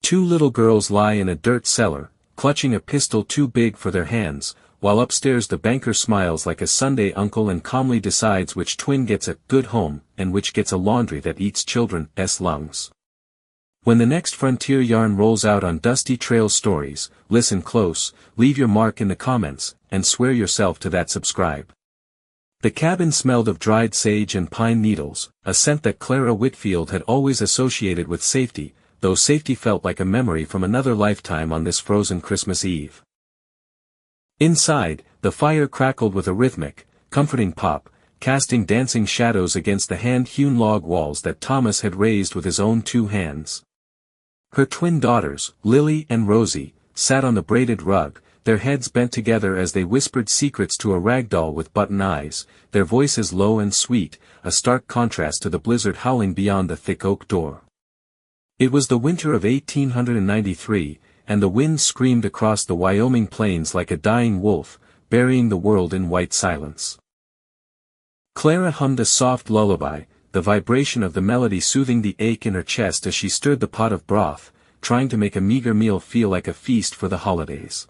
Two little girls lie in a dirt cellar, clutching a pistol too big for their hands, while upstairs the banker smiles like a Sunday uncle and calmly decides which twin gets a good home and which gets a laundry that eats children's lungs. When the next frontier yarn rolls out on Dusty Trail Stories, listen close, leave your mark in the comments, and swear yourself to that subscribe. The cabin smelled of dried sage and pine needles, a scent that Clara Whitfield had always associated with safety, though safety felt like a memory from another lifetime on this frozen Christmas Eve. Inside, the fire crackled with a rhythmic, comforting pop, casting dancing shadows against the hand-hewn log walls that Thomas had raised with his own two hands. Her twin daughters, Lily and Rosie, sat on the braided rug, their heads bent together as they whispered secrets to a rag doll with button eyes, their voices low and sweet, a stark contrast to the blizzard howling beyond the thick oak door. It was the winter of 1893, and the wind screamed across the Wyoming plains like a dying wolf, burying the world in white silence. Clara hummed a soft lullaby, the vibration of the melody soothing the ache in her chest as she stirred the pot of broth, trying to make a meager meal feel like a feast for the holidays.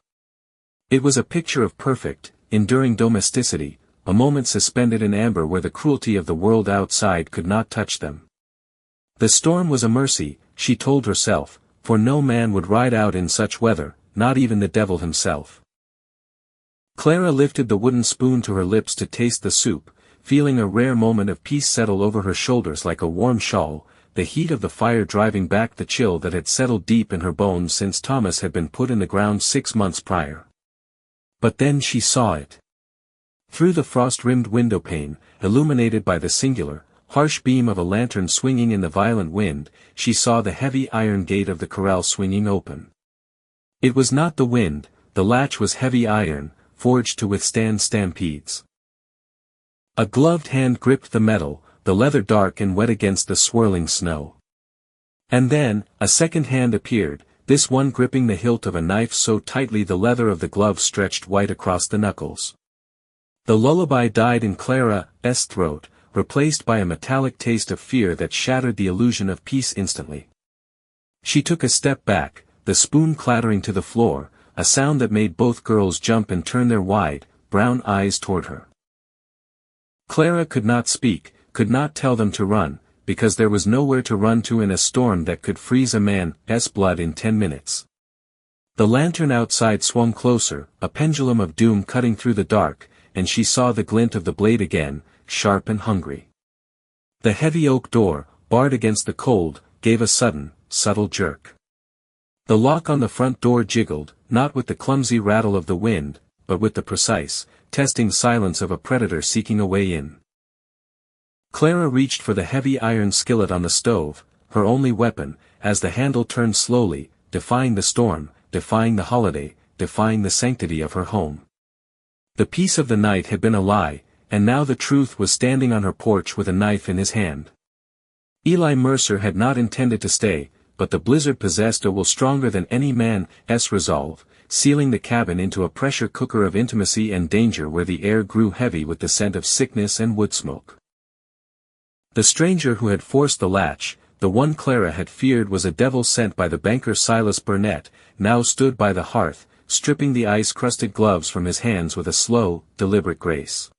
It was a picture of perfect, enduring domesticity, a moment suspended in amber where the cruelty of the world outside could not touch them. The storm was a mercy, she told herself, for no man would ride out in such weather, not even the devil himself. Clara lifted the wooden spoon to her lips to taste the soup, feeling a rare moment of peace settle over her shoulders like a warm shawl, the heat of the fire driving back the chill that had settled deep in her bones since Thomas had been put in the ground 6 months prior. But then she saw it. Through the frost-rimmed windowpane, illuminated by the singular, harsh beam of a lantern swinging in the violent wind, she saw the heavy iron gate of the corral swinging open. It was not the wind, the latch was heavy iron, forged to withstand stampedes. A gloved hand gripped the metal, the leather dark and wet against the swirling snow. And then, a second hand appeared, this one gripping the hilt of a knife so tightly the leather of the glove stretched white across the knuckles. The lullaby died in Clara's throat, replaced by a metallic taste of fear that shattered the illusion of peace instantly. She took a step back, the spoon clattering to the floor, a sound that made both girls jump and turn their wide, brown eyes toward her. Clara could not speak, could not tell them to run, because there was nowhere to run to in a storm that could freeze a man's blood in 10 minutes. The lantern outside swung closer, a pendulum of doom cutting through the dark, and she saw the glint of the blade again, sharp and hungry. The heavy oak door, barred against the cold, gave a sudden, subtle jerk. The lock on the front door jiggled, not with the clumsy rattle of the wind, but with the precise, testing silence of a predator seeking a way in. Clara reached for the heavy iron skillet on the stove, her only weapon, as the handle turned slowly, defying the storm, defying the holiday, defying the sanctity of her home. The peace of the night had been a lie, and now the truth was standing on her porch with a knife in his hand. Eli Mercer had not intended to stay, but the blizzard possessed a will stronger than any man's resolve, sealing the cabin into a pressure cooker of intimacy and danger where the air grew heavy with the scent of sickness and wood smoke. The stranger who had forced the latch, the one Clara had feared was a devil sent by the banker Silas Burnett, now stood by the hearth, stripping the ice-crusted gloves from his hands with a slow, deliberate grace.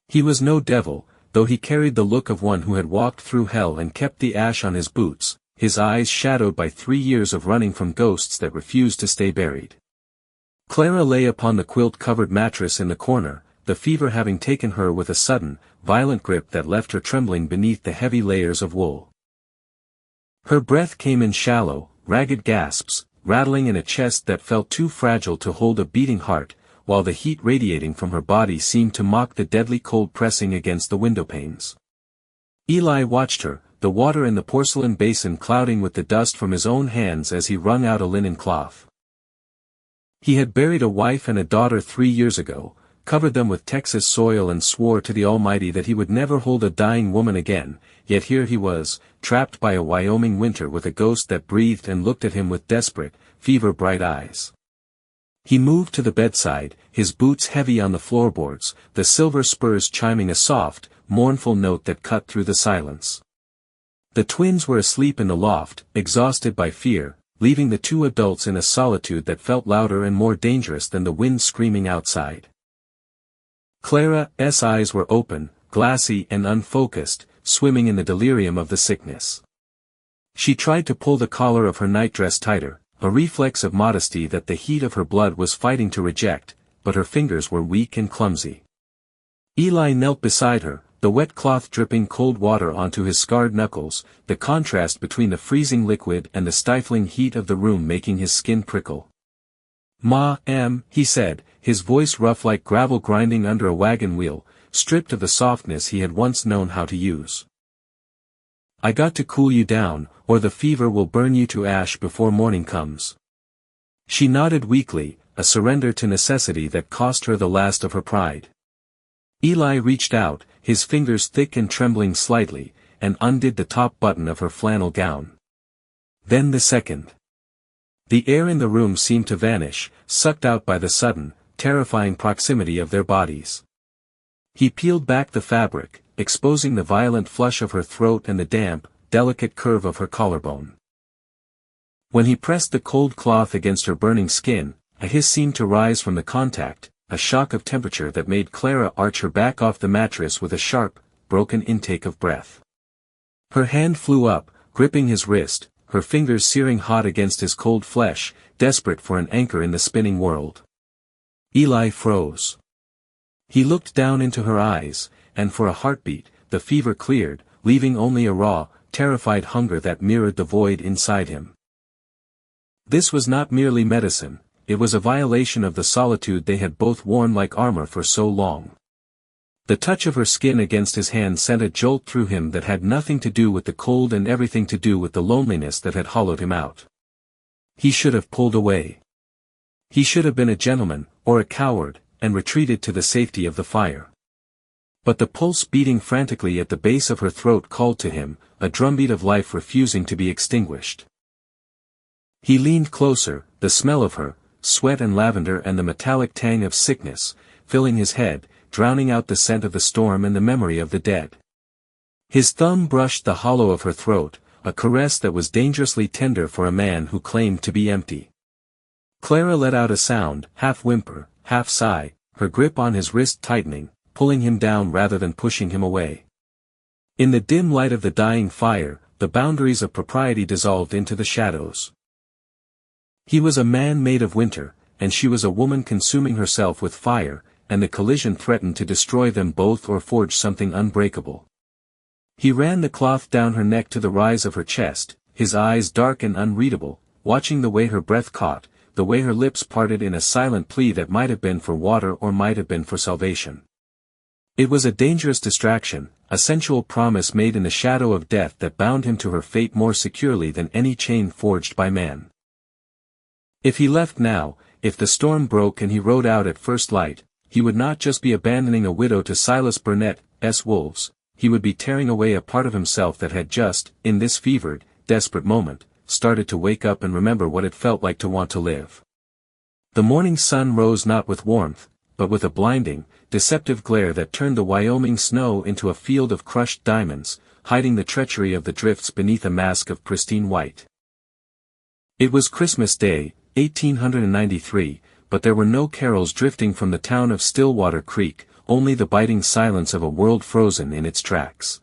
He was no devil, though he carried the look of one who had walked through hell and kept the ash on his boots, his eyes shadowed by 3 years of running from ghosts that refused to stay buried. Clara lay upon the quilt-covered mattress in the corner, the fever having taken her with a sudden, violent grip that left her trembling beneath the heavy layers of wool. Her breath came in shallow, ragged gasps, rattling in a chest that felt too fragile to hold a beating heart, while the heat radiating from her body seemed to mock the deadly cold pressing against the windowpanes. Eli watched her, the water in the porcelain basin clouding with the dust from his own hands as he wrung out a linen cloth. He had buried a wife and a daughter 3 years ago, covered them with Texas soil and swore to the Almighty that he would never hold a dying woman again, yet here he was, trapped by a Wyoming winter with a ghost that breathed and looked at him with desperate, fever-bright eyes. He moved to the bedside, his boots heavy on the floorboards, the silver spurs chiming a soft, mournful note that cut through the silence. The twins were asleep in the loft, exhausted by fear, leaving the two adults in a solitude that felt louder and more dangerous than the wind screaming outside. Clara's eyes were open, glassy and unfocused, swimming in the delirium of the sickness. She tried to pull the collar of her nightdress tighter, a reflex of modesty that the heat of her blood was fighting to reject, but her fingers were weak and clumsy. Eli knelt beside her, the wet cloth dripping cold water onto his scarred knuckles, the contrast between the freezing liquid and the stifling heat of the room making his skin prickle. He said, his voice rough like gravel grinding under a wagon wheel, stripped of the softness he had once known how to use. I got to cool you down, or the fever will burn you to ash before morning comes. She nodded weakly, a surrender to necessity that cost her the last of her pride. Eli reached out, his fingers thick and trembling slightly, and undid the top button of her flannel gown. Then the second. The air in the room seemed to vanish, sucked out by the sudden, terrifying proximity of their bodies. He peeled back the fabric, exposing the violent flush of her throat and the damp, delicate curve of her collarbone. When he pressed the cold cloth against her burning skin, a hiss seemed to rise from the contact, a shock of temperature that made Clara arch her back off the mattress with a sharp, broken intake of breath. Her hand flew up, gripping his wrist, her fingers searing hot against his cold flesh, desperate for an anchor in the spinning world. Eli froze. He looked down into her eyes, and for a heartbeat, the fever cleared, leaving only a raw, terrified hunger that mirrored the void inside him. This was not merely medicine, it was a violation of the solitude they had both worn like armor for so long. The touch of her skin against his hand sent a jolt through him that had nothing to do with the cold and everything to do with the loneliness that had hollowed him out. He should have pulled away. He should have been a gentleman, or a coward, and retreated to the safety of the fire. But the pulse beating frantically at the base of her throat called to him, a drumbeat of life refusing to be extinguished. He leaned closer, the smell of her, sweat and lavender and the metallic tang of sickness, filling his head, drowning out the scent of the storm and the memory of the dead. His thumb brushed the hollow of her throat, a caress that was dangerously tender for a man who claimed to be empty. Clara let out a sound, half whimper, half sigh, her grip on his wrist tightening, pulling him down rather than pushing him away. In the dim light of the dying fire, the boundaries of propriety dissolved into the shadows. He was a man made of winter, and she was a woman consuming herself with fire, and the collision threatened to destroy them both or forge something unbreakable. He ran the cloth down her neck to the rise of her chest, his eyes dark and unreadable, watching the way her breath caught, the way her lips parted in a silent plea that might have been for water or might have been for salvation. It was a dangerous distraction, a sensual promise made in the shadow of death that bound him to her fate more securely than any chain forged by man. If he left now, if the storm broke and he rode out at first light, he would not just be abandoning a widow to Silas Burnett's wolves, he would be tearing away a part of himself that had just, in this fevered, desperate moment, started to wake up and remember what it felt like to want to live. The morning sun rose not with warmth, but with a blinding, deceptive glare that turned the Wyoming snow into a field of crushed diamonds, hiding the treachery of the drifts beneath a mask of pristine white. It was Christmas Day, 1893, but there were no carols drifting from the town of Stillwater Creek, only the biting silence of a world frozen in its tracks.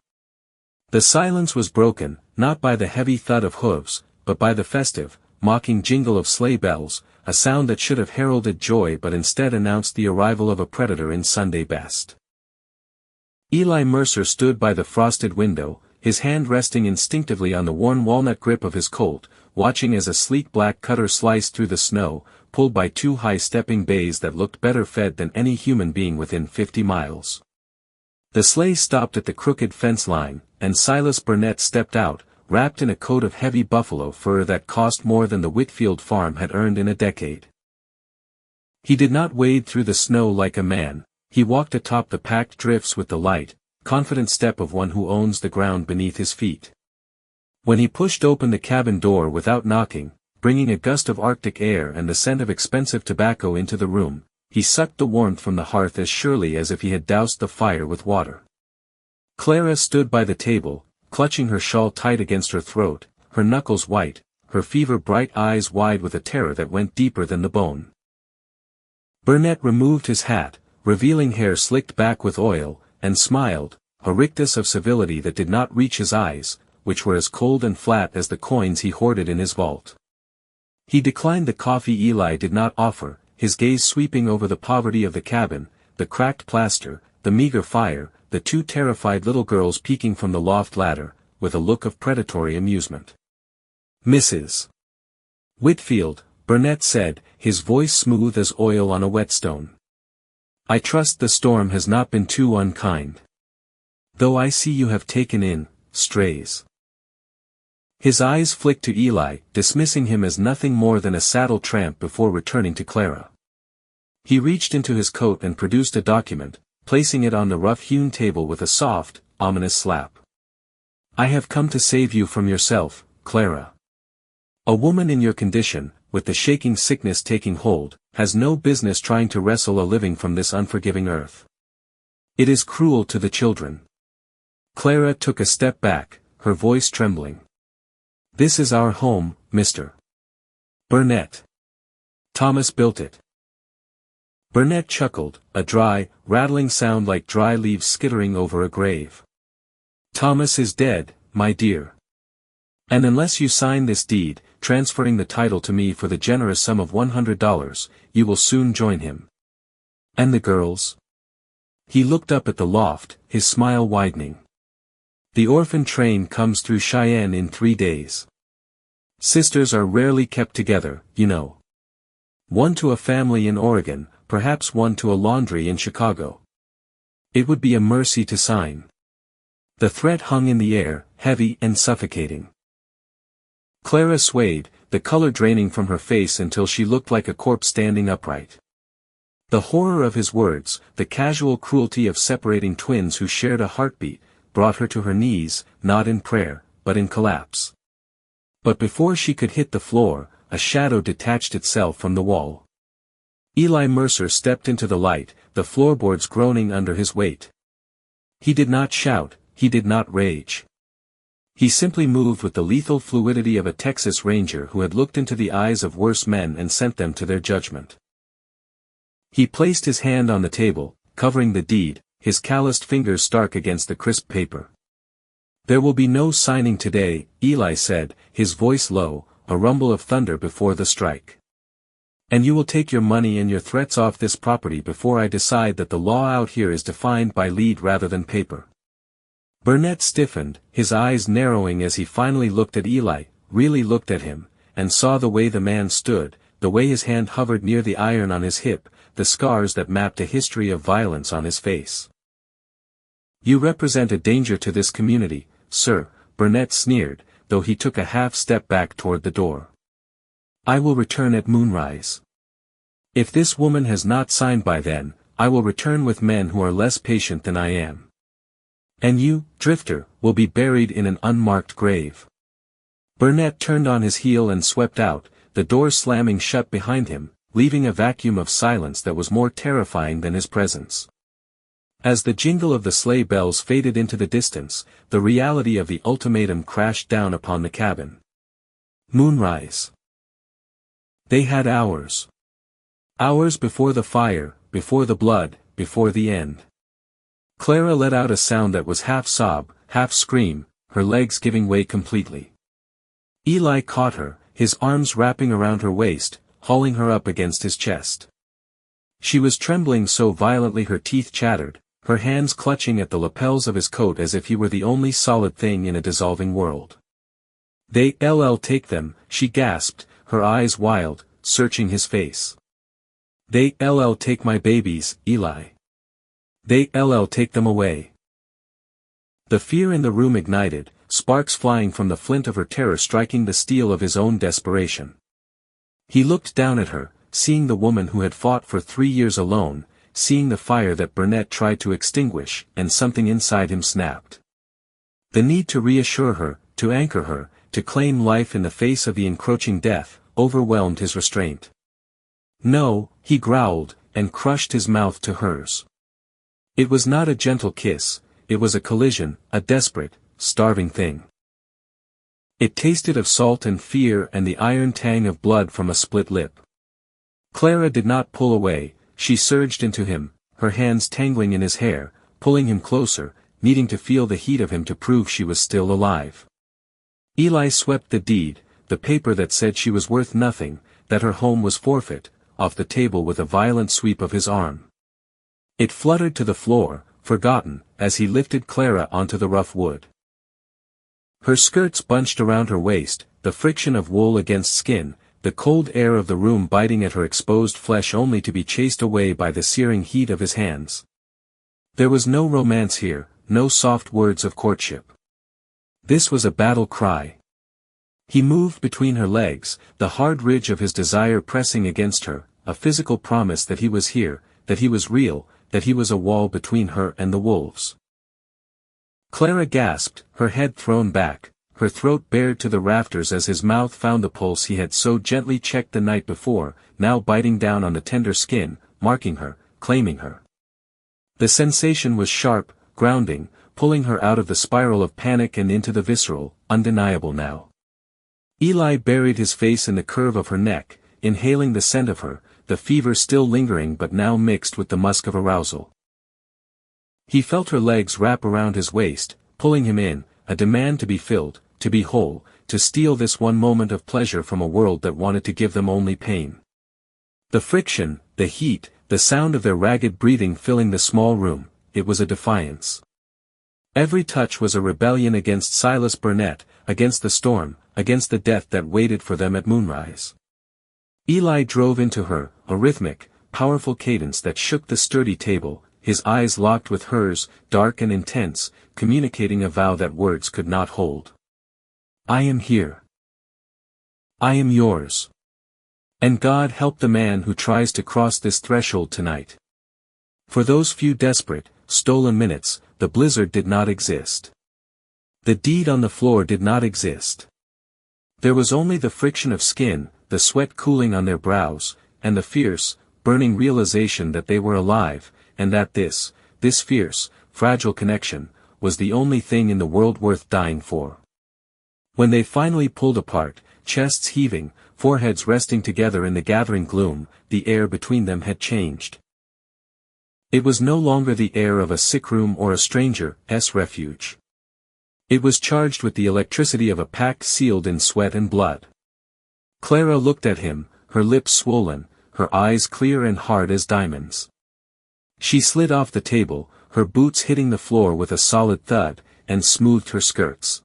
The silence was broken, not by the heavy thud of hooves, but by the festive, mocking jingle of sleigh bells, a sound that should have heralded joy but instead announced the arrival of a predator in Sunday best. Eli Mercer stood by the frosted window, his hand resting instinctively on the worn walnut grip of his Colt, watching as a sleek black cutter sliced through the snow, pulled by two high-stepping bays that looked better fed than any human being within 50 miles. The sleigh stopped at the crooked fence line, and Silas Burnett stepped out, wrapped in a coat of heavy buffalo fur that cost more than the Whitfield farm had earned in a decade. He did not wade through the snow like a man, he walked atop the packed drifts with the light, confident step of one who owns the ground beneath his feet. When he pushed open the cabin door without knocking, bringing a gust of Arctic air and the scent of expensive tobacco into the room, he sucked the warmth from the hearth as surely as if he had doused the fire with water. Clara stood by the table, clutching her shawl tight against her throat, her knuckles white, her fever-bright eyes wide with a terror that went deeper than the bone. Burnett removed his hat, revealing hair slicked back with oil, and smiled, a rictus of civility that did not reach his eyes, which were as cold and flat as the coins he hoarded in his vault. He declined the coffee Eli did not offer, his gaze sweeping over the poverty of the cabin, the cracked plaster, the meager fire, the two terrified little girls peeking from the loft ladder, with a look of predatory amusement. "Mrs. Whitfield," Burnett said, his voice smooth as oil on a whetstone. "I trust the storm has not been too unkind. Though I see you have taken in, strays." His eyes flicked to Eli, dismissing him as nothing more than a saddle tramp before returning to Clara. He reached into his coat and produced a document, placing it on the rough-hewn table with a soft, ominous slap. "I have come to save you from yourself, Clara. A woman in your condition, with the shaking sickness taking hold, has no business trying to wrestle a living from this unforgiving earth. It is cruel to the children." Clara took a step back, her voice trembling. "This is our home, Mr. Burnett. Thomas built it." Burnett chuckled, a dry, rattling sound like dry leaves skittering over a grave. "Thomas is dead, my dear. And unless you sign this deed, transferring the title to me for the generous sum of $100, you will soon join him. And the girls?" He looked up at the loft, his smile widening. "The orphan train comes through Cheyenne in 3 days. Sisters are rarely kept together, you know. One to a family in Oregon, perhaps one to a laundry in Chicago. It would be a mercy to sign." The threat hung in the air, heavy and suffocating. Clara swayed, the color draining from her face until she looked like a corpse standing upright. The horror of his words, the casual cruelty of separating twins who shared a heartbeat, brought her to her knees, not in prayer, but in collapse. But before she could hit the floor, a shadow detached itself from the wall. Eli Mercer stepped into the light, the floorboards groaning under his weight. He did not shout, he did not rage. He simply moved with the lethal fluidity of a Texas Ranger who had looked into the eyes of worse men and sent them to their judgment. He placed his hand on the table, covering the deed, his calloused fingers stark against the crisp paper. "There will be no signing today," Eli said, his voice low, a rumble of thunder before the strike. "And you will take your money and your threats off this property before I decide that the law out here is defined by lead rather than paper." Burnett stiffened, his eyes narrowing as he finally looked at Eli, really looked at him, and saw the way the man stood, the way his hand hovered near the iron on his hip, the scars that mapped a history of violence on his face. "You represent a danger to this community, sir," Burnett sneered, though he took a half-step back toward the door. "I will return at moonrise. If this woman has not signed by then, I will return with men who are less patient than I am. And you, drifter, will be buried in an unmarked grave." Burnett turned on his heel and swept out, the door slamming shut behind him, leaving a vacuum of silence that was more terrifying than his presence. As the jingle of the sleigh bells faded into the distance, the reality of the ultimatum crashed down upon the cabin. Moonrise. They had hours. Hours before the fire, before the blood, before the end. Clara let out a sound that was half sob, half scream, her legs giving way completely. Eli caught her, his arms wrapping around her waist, hauling her up against his chest. She was trembling so violently her teeth chattered, her hands clutching at the lapels of his coat as if he were the only solid thing in a dissolving world. "They'll take them," she gasped, her eyes wild, searching his face. "They'll take my babies, Eli. They'll take them away." The fear in the room ignited, sparks flying from the flint of her terror striking the steel of his own desperation. He looked down at her, seeing the woman who had fought for 3 years alone, seeing the fire that Burnett tried to extinguish, and something inside him snapped. The need to reassure her, to anchor her, to claim life in the face of the encroaching death, overwhelmed his restraint. "No," he growled, and crushed his mouth to hers. It was not a gentle kiss, it was a collision, a desperate, starving thing. It tasted of salt and fear and the iron tang of blood from a split lip. Clara did not pull away, she surged into him, her hands tangling in his hair, pulling him closer, needing to feel the heat of him to prove she was still alive. Eli swept the deed, the paper that said she was worth nothing, that her home was forfeit, off the table with a violent sweep of his arm. It fluttered to the floor, forgotten, as he lifted Clara onto the rough wood. Her skirts bunched around her waist, the friction of wool against skin, the cold air of the room biting at her exposed flesh only to be chased away by the searing heat of his hands. There was no romance here, no soft words of courtship. This was a battle cry. He moved between her legs, the hard ridge of his desire pressing against her, a physical promise that he was here, that he was real, that he was a wall between her and the wolves. Clara gasped, her head thrown back, her throat bared to the rafters as his mouth found the pulse he had so gently checked the night before, now biting down on the tender skin, marking her, claiming her. The sensation was sharp, grounding, pulling her out of the spiral of panic and into the visceral, undeniable now. Eli buried his face in the curve of her neck, inhaling the scent of her, the fever still lingering but now mixed with the musk of arousal. He felt her legs wrap around his waist, pulling him in, a demand to be filled, to be whole, to steal this one moment of pleasure from a world that wanted to give them only pain. The friction, the heat, the sound of their ragged breathing filling the small room, it was a defiance. Every touch was a rebellion against Silas Burnett, against the storm, against the death that waited for them at moonrise. Eli drove into her, a rhythmic, powerful cadence that shook the sturdy table, his eyes locked with hers, dark and intense, communicating a vow that words could not hold. I am here. I am yours. And God help the man who tries to cross this threshold tonight. For those few desperate, stolen minutes, the blizzard did not exist. The deed on the floor did not exist. There was only the friction of skin, the sweat cooling on their brows, and the fierce, burning realization that they were alive, and that this fierce, fragile connection, was the only thing in the world worth dying for. When they finally pulled apart, chests heaving, foreheads resting together in the gathering gloom, the air between them had changed. It was no longer the air of a sick room or a stranger's refuge. It was charged with the electricity of a pact sealed in sweat and blood. Clara looked at him, her lips swollen, her eyes clear and hard as diamonds. She slid off the table, her boots hitting the floor with a solid thud, and smoothed her skirts.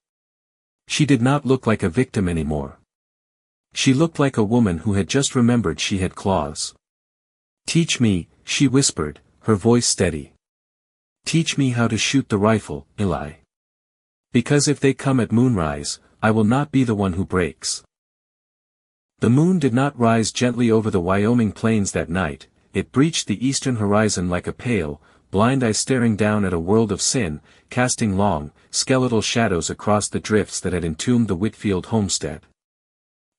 She did not look like a victim anymore. She looked like a woman who had just remembered she had claws. Teach me, she whispered, her voice steady. Teach me how to shoot the rifle, Eli. Because if they come at moonrise, I will not be the one who breaks. The moon did not rise gently over the Wyoming plains that night, it breached the eastern horizon like a pale, blind eye staring down at a world of sin, casting long, skeletal shadows across the drifts that had entombed the Whitfield homestead.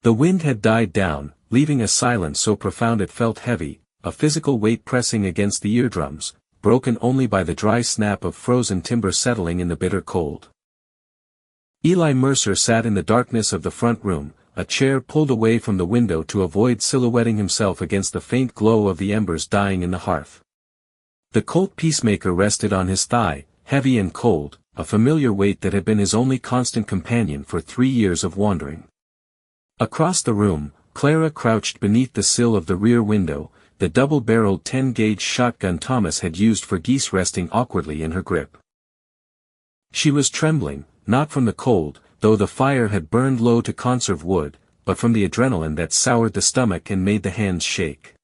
The wind had died down, leaving a silence so profound it felt heavy, a physical weight pressing against the eardrums, broken only by the dry snap of frozen timber settling in the bitter cold. Eli Mercer sat in the darkness of the front room, a chair pulled away from the window to avoid silhouetting himself against the faint glow of the embers dying in the hearth. The Colt peacemaker rested on his thigh, heavy and cold, a familiar weight that had been his only constant companion for 3 years of wandering. Across the room, Clara crouched beneath the sill of the rear window, the double-barreled 10-gauge shotgun Thomas had used for geese resting awkwardly in her grip. She was trembling, not from the cold, though the fire had burned low to conserve wood, but from the adrenaline that soured the stomach and made the hands shake.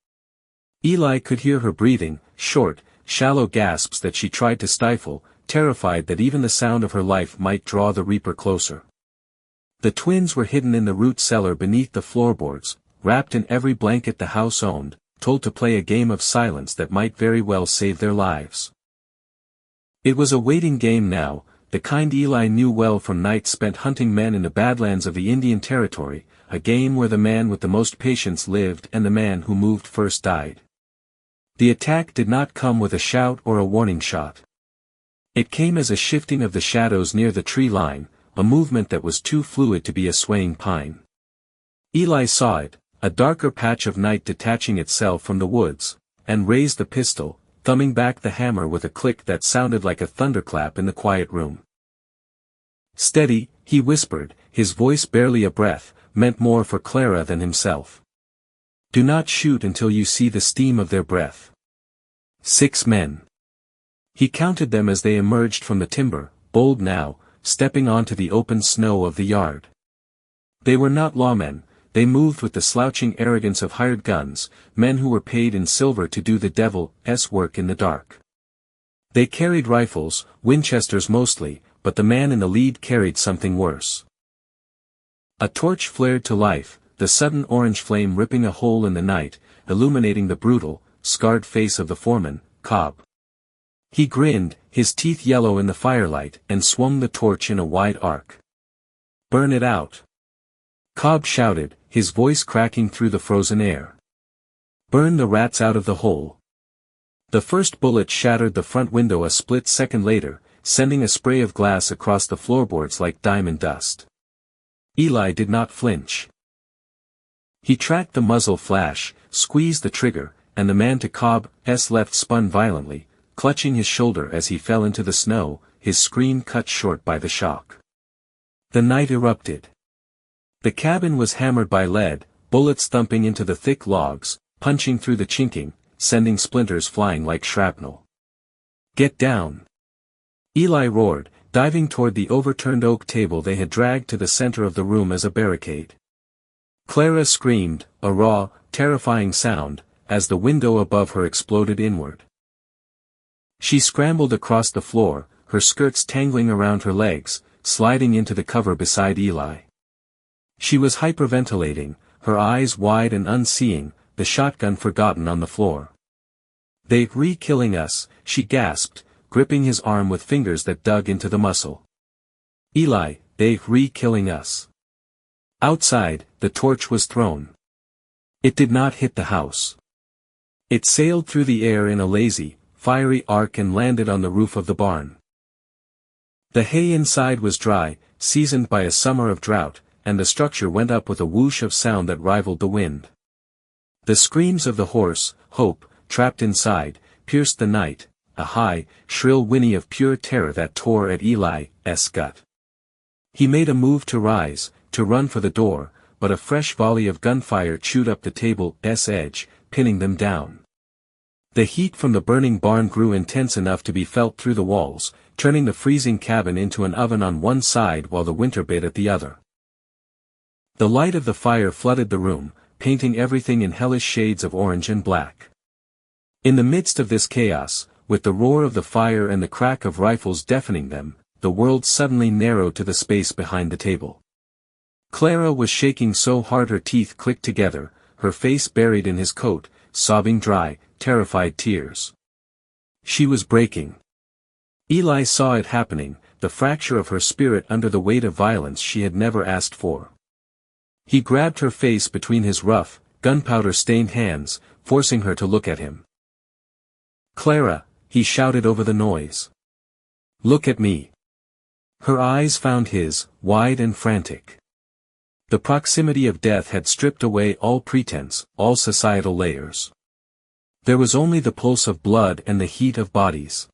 Eli could hear her breathing, short, shallow gasps that she tried to stifle, terrified that even the sound of her life might draw the reaper closer. The twins were hidden in the root cellar beneath the floorboards, wrapped in every blanket the house owned, told to play a game of silence that might very well save their lives. It was a waiting game now, the kind Eli knew well from nights spent hunting men in the badlands of the Indian Territory, a game where the man with the most patience lived and the man who moved first died. The attack did not come with a shout or a warning shot. It came as a shifting of the shadows near the tree line, a movement that was too fluid to be a swaying pine. Eli saw it, a darker patch of night detaching itself from the woods, and raised the pistol, thumbing back the hammer with a click that sounded like a thunderclap in the quiet room. "Steady," he whispered, his voice barely a breath, meant more for Clara than himself. "Do not shoot until you see the steam of their breath." 6 men. He counted them as they emerged from the timber, bold now, stepping onto the open snow of the yard. They were not lawmen, they moved with the slouching arrogance of hired guns, men who were paid in silver to do the devil's work in the dark. They carried rifles, Winchesters mostly, but the man in the lead carried something worse. A torch flared to life, the sudden orange flame ripping a hole in the night, illuminating the brutal, scarred face of the foreman, Cobb. He grinned, his teeth yellow in the firelight, and swung the torch in a wide arc. "Burn it out!" Cobb shouted, his voice cracking through the frozen air. "Burn the rats out of the hole." The first bullet shattered the front window a split second later, sending a spray of glass across the floorboards like diamond dust. Eli did not flinch. He tracked the muzzle flash, squeezed the trigger, and the man to Cobb's left spun violently, clutching his shoulder as he fell into the snow, his scream cut short by the shock. The night erupted. The cabin was hammered by lead, bullets thumping into the thick logs, punching through the chinking, sending splinters flying like shrapnel. "Get down!" Eli roared, diving toward the overturned oak table they had dragged to the center of the room as a barricade. Clara screamed, a raw, terrifying sound, as the window above her exploded inward. She scrambled across the floor, her skirts tangling around her legs, sliding into the cover beside Eli. She was hyperventilating, her eyes wide and unseeing, the shotgun forgotten on the floor. "They're re-killing us," she gasped, gripping his arm with fingers that dug into the muscle. "Eli, they're re-killing us." Outside, the torch was thrown. It did not hit the house. It sailed through the air in a lazy, fiery arc and landed on the roof of the barn. The hay inside was dry, seasoned by a summer of drought, and the structure went up with a whoosh of sound that rivaled the wind. The screams of the horse, Hope, trapped inside, pierced the night, a high, shrill whinny of pure terror that tore at Eli's gut. He made a move to rise, to run for the door, but a fresh volley of gunfire chewed up the table's edge, pinning them down. The heat from the burning barn grew intense enough to be felt through the walls, turning the freezing cabin into an oven on one side while the winter bit at the other. The light of the fire flooded the room, painting everything in hellish shades of orange and black. In the midst of this chaos, with the roar of the fire and the crack of rifles deafening them, the world suddenly narrowed to the space behind the table. Clara was shaking so hard her teeth clicked together, her face buried in his coat, sobbing dry, terrified tears. She was breaking. Eli saw it happening, the fracture of her spirit under the weight of violence she had never asked for. He grabbed her face between his rough, gunpowder-stained hands, forcing her to look at him. "Clara," he shouted over the noise. "Look at me." Her eyes found his, wide and frantic. The proximity of death had stripped away all pretense, all societal layers. There was only the pulse of blood and the heat of bodies.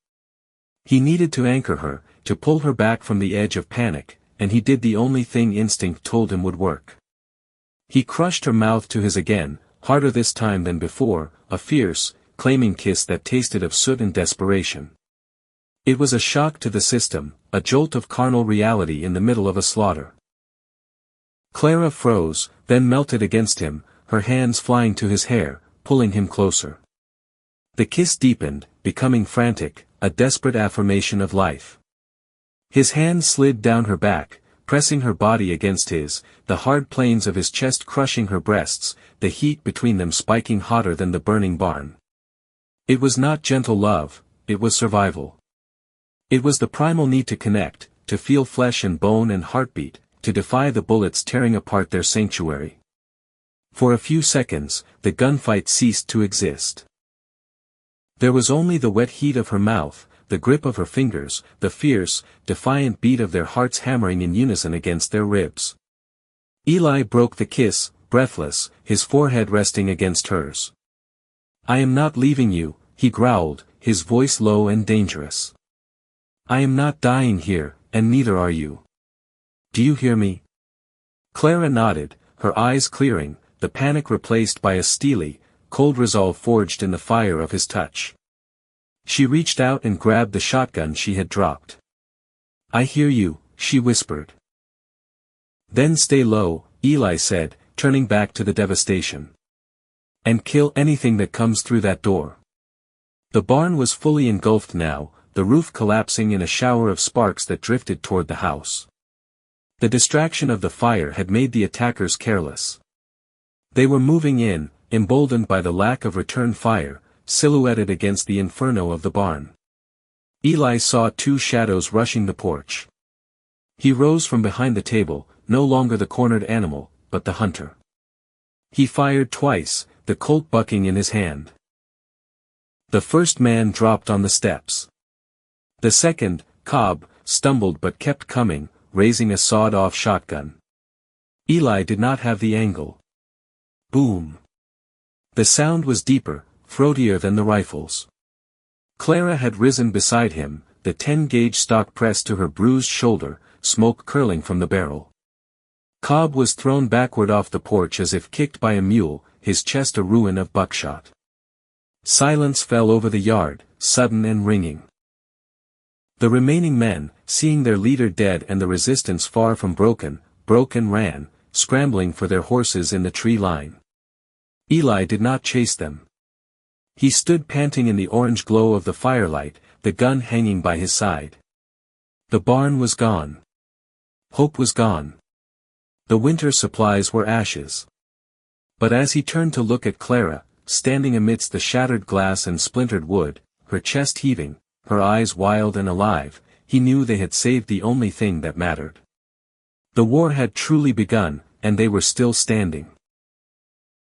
He needed to anchor her, to pull her back from the edge of panic, and he did the only thing instinct told him would work. He crushed her mouth to his again, harder this time than before, a fierce, claiming kiss that tasted of soot and desperation. It was a shock to the system, a jolt of carnal reality in the middle of a slaughter. Clara froze, then melted against him, her hands flying to his hair, pulling him closer. The kiss deepened, becoming frantic, a desperate affirmation of life. His hand slid down her back, pressing her body against his, the hard planes of his chest crushing her breasts, the heat between them spiking hotter than the burning barn. It was not gentle love, it was survival. It was the primal need to connect, to feel flesh and bone and heartbeat, to defy the bullets tearing apart their sanctuary. For a few seconds, the gunfight ceased to exist. There was only the wet heat of her mouth, the grip of her fingers, the fierce, defiant beat of their hearts hammering in unison against their ribs. Eli broke the kiss, breathless, his forehead resting against hers. "I am not leaving you," he growled, his voice low and dangerous. "I am not dying here, and neither are you. Do you hear me?" Clara nodded, her eyes clearing, the panic replaced by a steely, cold resolve forged in the fire of his touch. She reached out and grabbed the shotgun she had dropped. "I hear you," she whispered. "Then stay low," Eli said, turning back to the devastation. "And kill anything that comes through that door." The barn was fully engulfed now, the roof collapsing in a shower of sparks that drifted toward the house. The distraction of the fire had made the attackers careless. They were moving in, emboldened by the lack of return fire, silhouetted against the inferno of the barn. Eli saw two shadows rushing the porch. He rose from behind the table, no longer the cornered animal, but the hunter. He fired twice, the Colt bucking in his hand. The first man dropped on the steps. The second, Cobb, stumbled but kept coming, raising a sawed-off shotgun. Eli did not have the angle. Boom. The sound was deeper, throatier than the rifles. Clara had risen beside him, the 10-gauge stock pressed to her bruised shoulder, smoke curling from the barrel. Cobb was thrown backward off the porch as if kicked by a mule, his chest a ruin of buckshot. Silence fell over the yard, sudden and ringing. The remaining men, seeing their leader dead and the resistance far from broken, broke and ran, scrambling for their horses in the tree line. Eli did not chase them. He stood panting in the orange glow of the firelight, the gun hanging by his side. The barn was gone. Hope was gone. The winter supplies were ashes. But as he turned to look at Clara, standing amidst the shattered glass and splintered wood, her chest heaving, her eyes wild and alive, he knew they had saved the only thing that mattered. The war had truly begun, and they were still standing.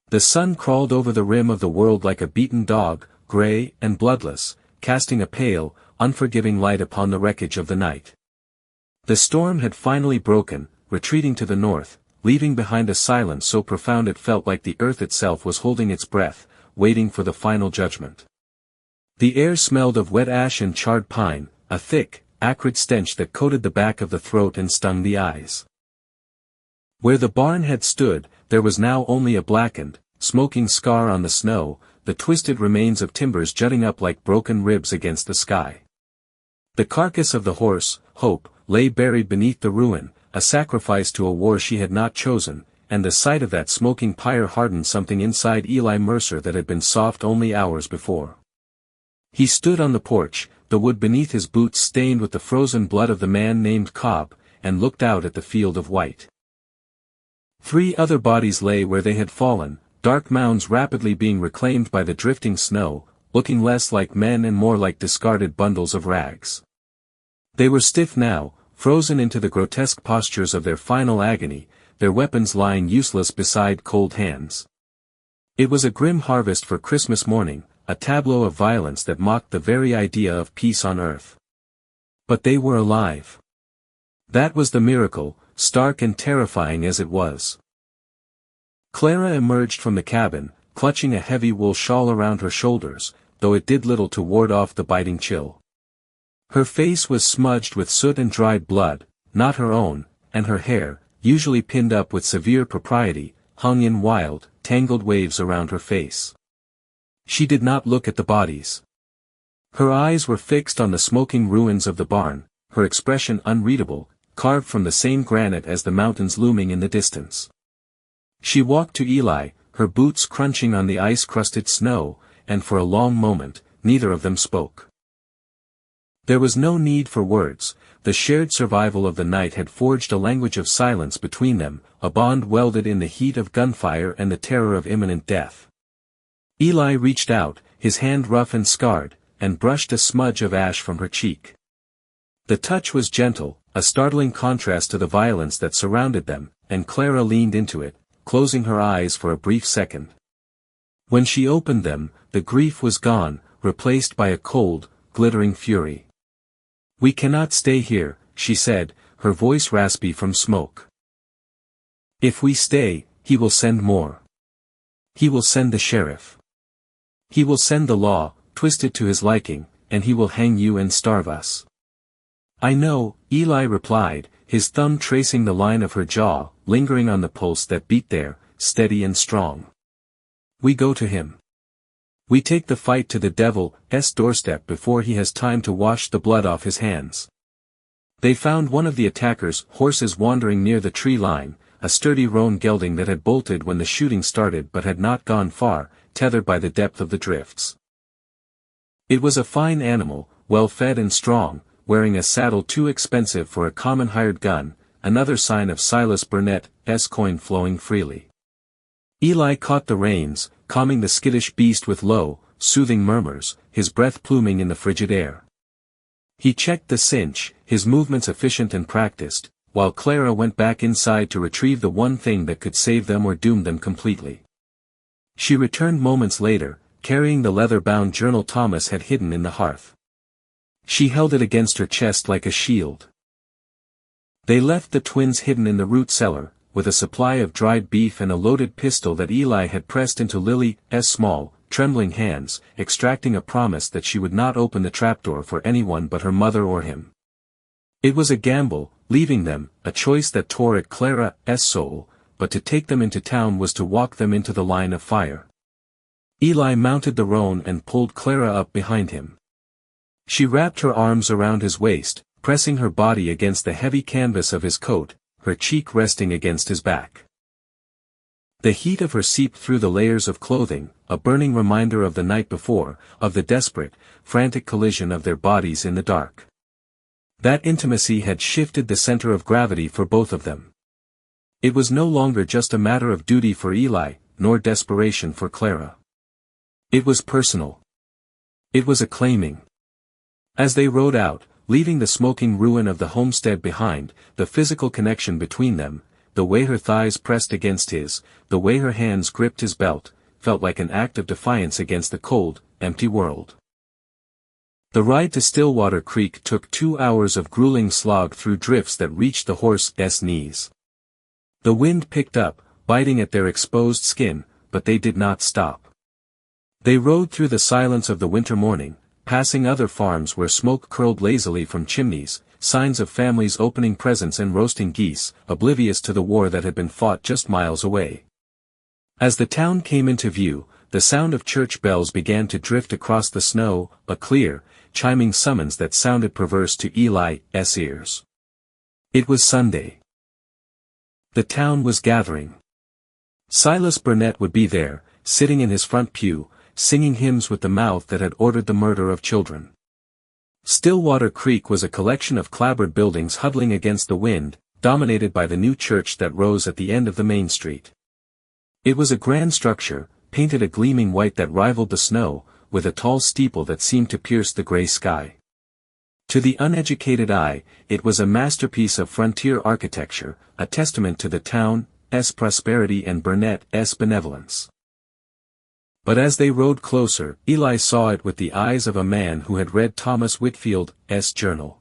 The sun crawled over the rim of the world like a beaten dog, gray and bloodless, casting a pale, unforgiving light upon the wreckage of the night. The storm had finally broken, retreating to the north, leaving behind a silence so profound it felt like the earth itself was holding its breath, waiting for the final judgment. The air smelled of wet ash and charred pine, a thick, acrid stench that coated the back of the throat and stung the eyes. Where the barn had stood, there was now only a blackened, smoking scar on the snow, the twisted remains of timbers jutting up like broken ribs against the sky. The carcass of the horse, Hope, lay buried beneath the ruin, a sacrifice to a war she had not chosen, and the sight of that smoking pyre hardened something inside Eli Mercer that had been soft only hours before. He stood on the porch, the wood beneath his boots stained with the frozen blood of the man named Cobb, and looked out at the field of white. 3 other bodies lay where they had fallen, dark mounds rapidly being reclaimed by the drifting snow, looking less like men and more like discarded bundles of rags. They were stiff now, frozen into the grotesque postures of their final agony, their weapons lying useless beside cold hands. It was a grim harvest for Christmas morning, a tableau of violence that mocked the very idea of peace on earth. But they were alive. That was the miracle, stark and terrifying as it was. Clara emerged from the cabin, clutching a heavy wool shawl around her shoulders, though it did little to ward off the biting chill. Her face was smudged with soot and dried blood, not her own, and her hair, usually pinned up with severe propriety, hung in wild, tangled waves around her face. She did not look at the bodies. Her eyes were fixed on the smoking ruins of the barn, her expression unreadable, carved from the same granite as the mountains looming in the distance. She walked to Eli, her boots crunching on the ice-crusted snow, and for a long moment, neither of them spoke. There was no need for words, the shared survival of the night had forged a language of silence between them, a bond welded in the heat of gunfire and the terror of imminent death. Eli reached out, his hand rough and scarred, and brushed a smudge of ash from her cheek. The touch was gentle, a startling contrast to the violence that surrounded them, and Clara leaned into it, closing her eyes for a brief second. When she opened them, the grief was gone, replaced by a cold, glittering fury. "We cannot stay here," she said, her voice raspy from smoke. "If we stay, he will send more. He will send the sheriff. He will send the law, twist it to his liking, and he will hang you and starve us." "I know," Eli replied, his thumb tracing the line of her jaw, lingering on the pulse that beat there, steady and strong. "We go to him. We take the fight to the devil's doorstep before he has time to wash the blood off his hands." They found one of the attackers' horses wandering near the tree line, a sturdy roan gelding that had bolted when the shooting started but had not gone far, tethered by the depth of the drifts. It was a fine animal, well fed and strong, wearing a saddle too expensive for a common hired gun, another sign of Silas Burnett's coin flowing freely. Eli caught the reins, calming the skittish beast with low, soothing murmurs, his breath pluming in the frigid air. He checked the cinch, his movements efficient and practiced, while Clara went back inside to retrieve the one thing that could save them or doom them completely. She returned moments later, carrying the leather-bound journal Thomas had hidden in the hearth. She held it against her chest like a shield. They left the twins hidden in the root cellar, with a supply of dried beef and a loaded pistol that Eli had pressed into Lily's small, trembling hands, extracting a promise that she would not open the trapdoor for anyone but her mother or him. It was a gamble, leaving them, a choice that tore at Clara's soul, but to take them into town was to walk them into the line of fire. Eli mounted the roan and pulled Clara up behind him. She wrapped her arms around his waist, pressing her body against the heavy canvas of his coat, her cheek resting against his back. The heat of her seeped through the layers of clothing, a burning reminder of the night before, of the desperate, frantic collision of their bodies in the dark. That intimacy had shifted the center of gravity for both of them. It was no longer just a matter of duty for Eli, nor desperation for Clara. It was personal. It was a claiming. As they rode out, leaving the smoking ruin of the homestead behind, the physical connection between them, the way her thighs pressed against his, the way her hands gripped his belt, felt like an act of defiance against the cold, empty world. The ride to Stillwater Creek took 2 hours of grueling slog through drifts that reached the horse's knees. The wind picked up, biting at their exposed skin, but they did not stop. They rode through the silence of the winter morning, passing other farms where smoke curled lazily from chimneys, signs of families opening presents and roasting geese, oblivious to the war that had been fought just miles away. As the town came into view, the sound of church bells began to drift across the snow, a clear, chiming summons that sounded perverse to Eli's ears. It was Sunday. The town was gathering. Silas Burnett would be there, sitting in his front pew, singing hymns with the mouth that had ordered the murder of children. Stillwater Creek was a collection of clapboard buildings huddling against the wind, dominated by the new church that rose at the end of the main street. It was a grand structure, painted a gleaming white that rivaled the snow, with a tall steeple that seemed to pierce the gray sky. To the uneducated eye, it was a masterpiece of frontier architecture, a testament to the town's prosperity and Burnett's benevolence. But as they rode closer, Eli saw it with the eyes of a man who had read Thomas Whitfield's journal.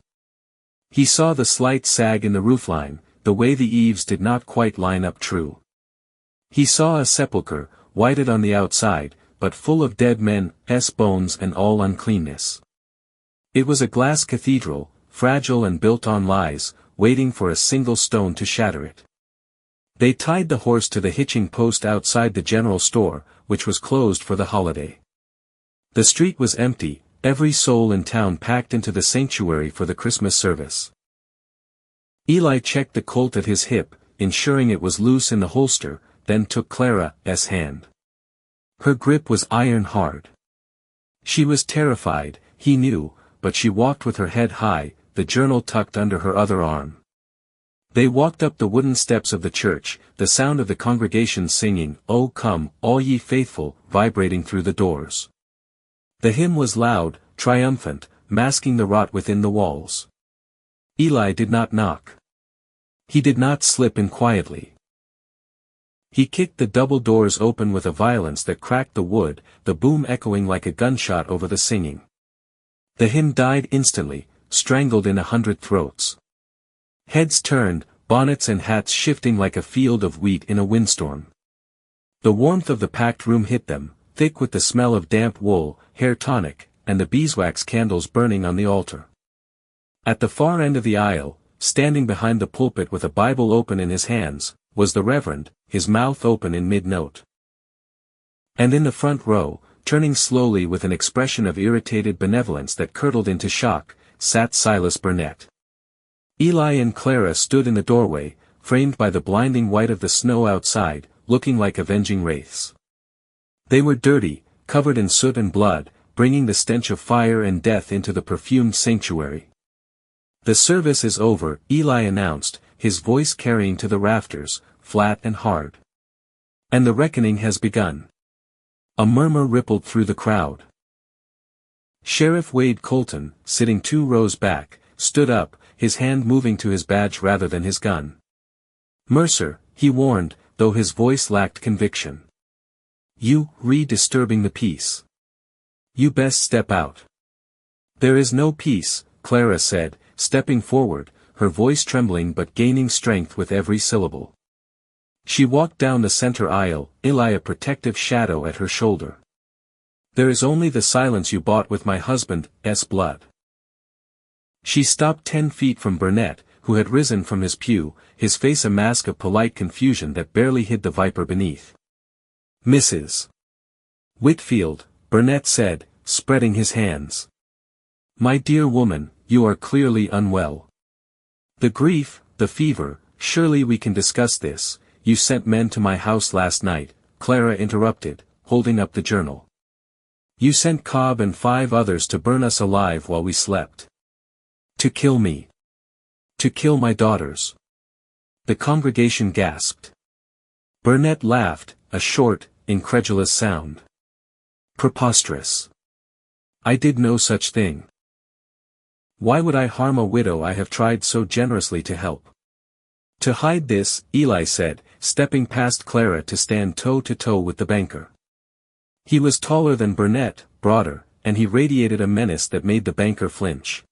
He saw the slight sag in the roofline, the way the eaves did not quite line up true. He saw a sepulchre, whited on the outside, but full of dead men's bones and all uncleanness. It was a glass cathedral, fragile and built on lies, waiting for a single stone to shatter it. They tied the horse to the hitching post outside the general store, which was closed for the holiday. The street was empty, every soul in town packed into the sanctuary for the Christmas service. Eli checked the Colt at his hip, ensuring it was loose in the holster, then took Clara's hand. Her grip was iron hard. She was terrified, he knew, but she walked with her head high, the journal tucked under her other arm. They walked up the wooden steps of the church, the sound of the congregation singing, "O come, all ye faithful," vibrating through the doors. The hymn was loud, triumphant, masking the rot within the walls. Eli did not knock. He did not slip in quietly. He kicked the double doors open with a violence that cracked the wood, the boom echoing like a gunshot over the singing. The hymn died instantly, strangled in 100 throats. Heads turned, bonnets and hats shifting like a field of wheat in a windstorm. The warmth of the packed room hit them, thick with the smell of damp wool, hair tonic, and the beeswax candles burning on the altar. At the far end of the aisle, standing behind the pulpit with a Bible open in his hands, was the Reverend, his mouth open in mid-note. And in the front row, turning slowly with an expression of irritated benevolence that curdled into shock, sat Silas Burnett. Eli and Clara stood in the doorway, framed by the blinding white of the snow outside, looking like avenging wraiths. They were dirty, covered in soot and blood, bringing the stench of fire and death into the perfumed sanctuary. "The service is over," Eli announced, his voice carrying to the rafters, flat and hard. "And the reckoning has begun." A murmur rippled through the crowd. Sheriff Wade Colton, sitting 2 rows back, stood up, his hand moving to his badge rather than his gun. "Mercer," he warned, though his voice lacked conviction. "You, disturbing the peace. You best step out." "There is no peace," Clara said, stepping forward, her voice trembling but gaining strength with every syllable. She walked down the center aisle, Eli a protective shadow at her shoulder. "There is only the silence you bought with my husband's blood." She stopped 10 feet from Burnett, who had risen from his pew, his face a mask of polite confusion that barely hid the viper beneath. "Mrs. Whitfield," Burnett said, spreading his hands. "My dear woman, you are clearly unwell. The grief, the fever, surely we can discuss this. You sent men to my house last night," Clara interrupted, holding up the journal. "You sent Cobb and 5 others to burn us alive while we slept. To kill me. To kill my daughters." The congregation gasped. Burnett laughed, a short, incredulous sound. "Preposterous. I did no such thing. Why would I harm a widow I have tried so generously to help?" "To hide this," Eli said, stepping past Clara to stand toe-to-toe with the banker. He was taller than Burnett, broader, and he radiated a menace that made the banker flinch.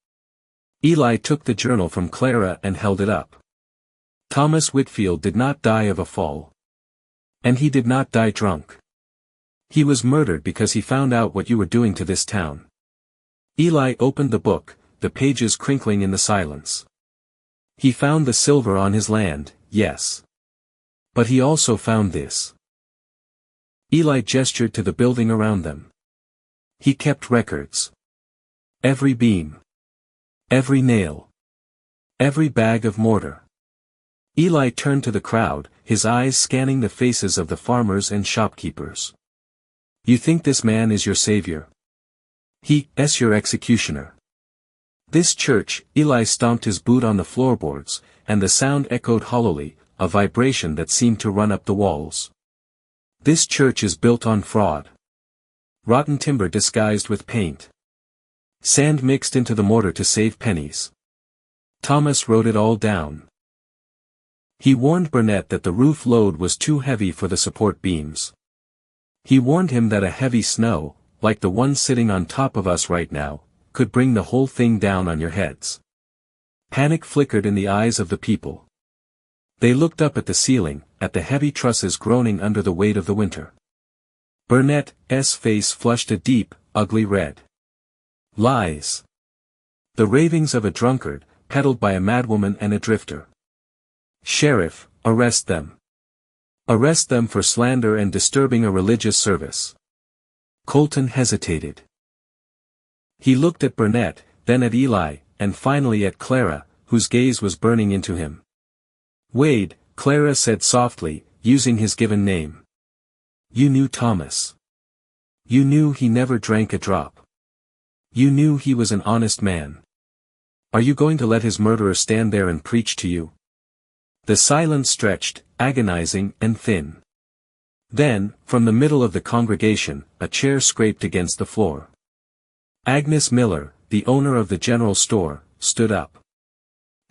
Eli took the journal from Clara and held it up. "Thomas Whitfield did not die of a fall. And he did not die drunk. He was murdered because he found out what you were doing to this town." Eli opened the book, the pages crinkling in the silence. "He found the silver on his land, yes. But he also found this." Eli gestured to the building around them. "He kept records. Every beam. Every nail. Every bag of mortar." Eli turned to the crowd, his eyes scanning the faces of the farmers and shopkeepers. "You think this man is your savior? He's your executioner. This church," Eli stomped his boot on the floorboards, and the sound echoed hollowly, a vibration that seemed to run up the walls. "This church is built on fraud. Rotten timber disguised with paint. Sand mixed into the mortar to save pennies. Thomas wrote it all down. He warned Burnett that the roof load was too heavy for the support beams. He warned him that a heavy snow, like the one sitting on top of us right now, could bring the whole thing down on your heads." Panic flickered in the eyes of the people. They looked up at the ceiling, at the heavy trusses groaning under the weight of the winter. Burnett's face flushed a deep, ugly red. "Lies. The ravings of a drunkard, peddled by a madwoman and a drifter. Sheriff, arrest them. Arrest them for slander and disturbing a religious service." Colton hesitated. He looked at Burnett, then at Eli, and finally at Clara, whose gaze was burning into him. "Wade," Clara said softly, using his given name. "You knew Thomas. You knew he never drank a drop. You knew he was an honest man. Are you going to let his murderer stand there and preach to you?" The silence stretched, agonizing and thin. Then, from the middle of the congregation, a chair scraped against the floor. Agnes Miller, the owner of the general store, stood up.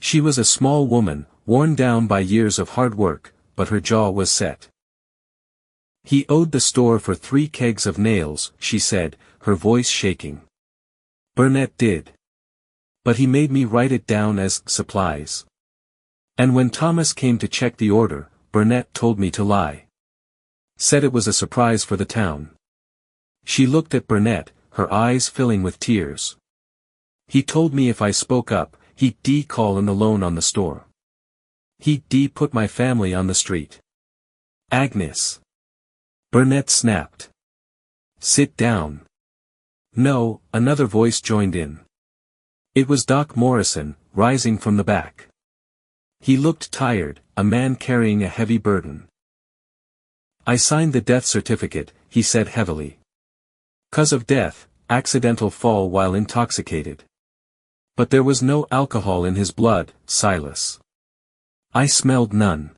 She was a small woman, worn down by years of hard work, but her jaw was set. "He owed the store for 3 kegs of nails," she said, her voice shaking. Burnett did. But he made me write it down as supplies. And when Thomas came to check the order, Burnett told me to lie. Said it was a surprise for the town. She looked at Burnett, her eyes filling with tears. He told me if I spoke up, he'd call in the loan on the store. He'd put my family on the street. Agnes. Burnett snapped. Sit down. No, another voice joined in. It was Doc Morrison, rising from the back. He looked tired, a man carrying a heavy burden. I signed the death certificate, he said heavily. 'Cause of death, accidental fall while intoxicated. But there was no alcohol in his blood, Silas. I smelled none.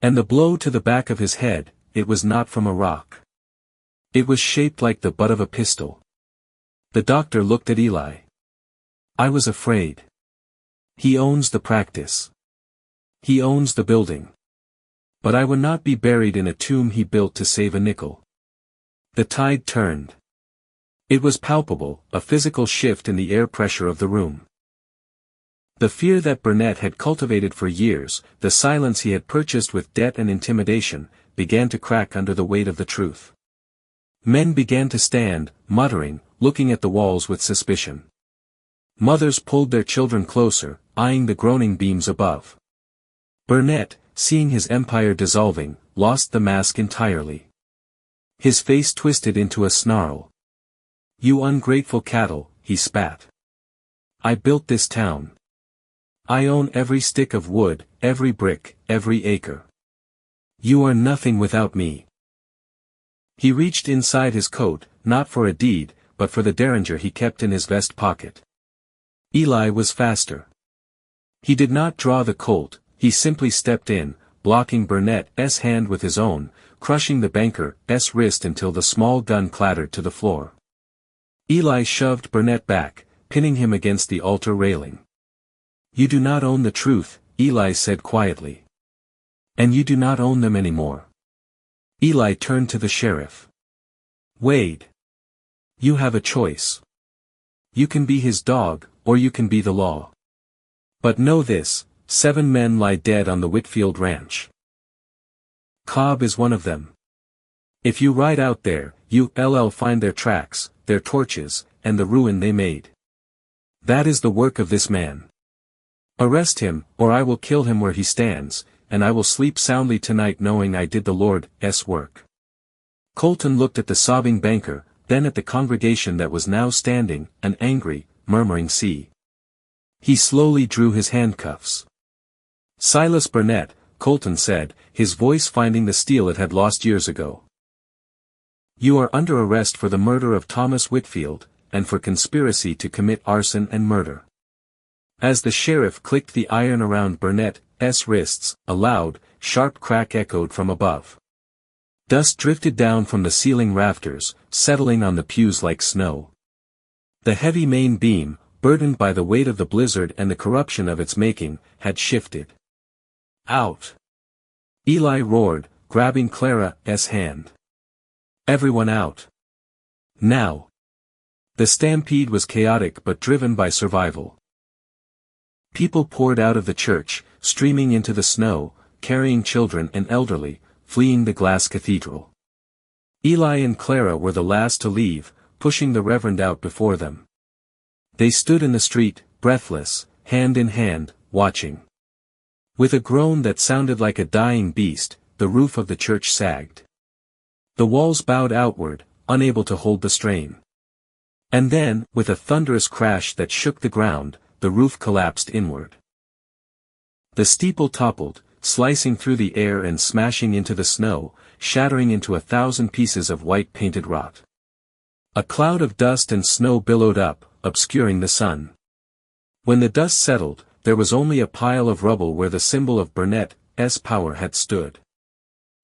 And the blow to the back of his head, it was not from a rock. It was shaped like the butt of a pistol. The doctor looked at Eli. I was afraid. He owns the practice. He owns the building. But I would not be buried in a tomb he built to save a nickel. The tide turned. It was palpable, a physical shift in the air pressure of the room. The fear that Burnett had cultivated for years, the silence he had purchased with debt and intimidation, began to crack under the weight of the truth. Men began to stand, muttering, looking at the walls with suspicion. Mothers pulled their children closer, eyeing the groaning beams above. Burnett, seeing his empire dissolving, lost the mask entirely. His face twisted into a snarl. You ungrateful cattle, he spat. I built this town. I own every stick of wood, every brick, every acre. You are nothing without me. He reached inside his coat, not for a deed, but for the derringer he kept in his vest pocket. Eli was faster. He did not draw the Colt, he simply stepped in, blocking Burnett's hand with his own, crushing the banker's wrist until the small gun clattered to the floor. Eli shoved Burnett back, pinning him against the altar railing. You do not own the truth, Eli said quietly. And you do not own them anymore. Eli turned to the sheriff. Wade. You have a choice. You can be his dog, or you can be the law. But know this, 7 men lie dead on the Whitfield ranch. Cobb is one of them. If you ride out there, you'll find their tracks, their torches, and the ruin they made. That is the work of this man. Arrest him, or I will kill him where he stands, and I will sleep soundly tonight knowing I did the Lord's work. Colton looked at the sobbing banker, then at the congregation that was now standing, an angry, murmuring sea. He slowly drew his handcuffs. Silas Burnett, Colton said, his voice finding the steel it had lost years ago. You are under arrest for the murder of Thomas Whitfield, and for conspiracy to commit arson and murder. As the sheriff clicked the iron around Burnett's wrists, a loud, sharp crack echoed from above. Dust drifted down from the ceiling rafters, settling on the pews like snow. The heavy main beam, burdened by the weight of the blizzard and the corruption of its making, had shifted. Out! Eli roared, grabbing Clara's hand. Everyone out. Now. The stampede was chaotic but driven by survival. People poured out of the church, streaming into the snow, carrying children and elderly, fleeing the glass cathedral. Eli and Clara were the last to leave, pushing the Reverend out before them. They stood in the street, breathless, hand in hand, watching. With a groan that sounded like a dying beast, the roof of the church sagged. The walls bowed outward, unable to hold the strain. And then, with a thunderous crash that shook the ground, the roof collapsed inward. The steeple toppled, slicing through the air and smashing into the snow, shattering into 1,000 pieces of white-painted rot. A cloud of dust and snow billowed up, obscuring the sun. When the dust settled, there was only a pile of rubble where the symbol of Burnett's power had stood.